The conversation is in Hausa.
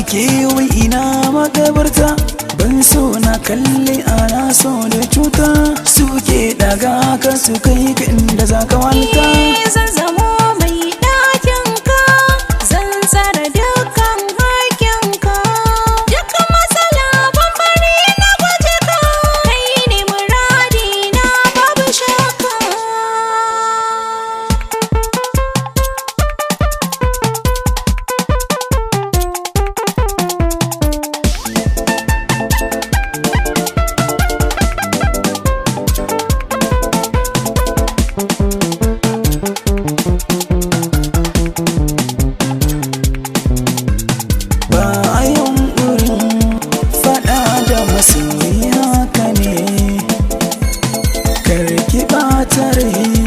kewa ina makabarta, ban so na kalli ana so da cuta, suke daga ka su kai ka inda za ka walta. Zan zamo mai ɗakin ka, zan tsara dukkan hakin ka, duk matsala ban bari na guje ka, kai ne muradi na babu shakka. Ba a yunƙurin faɗa da masoyi haka ne, karki ɓata rai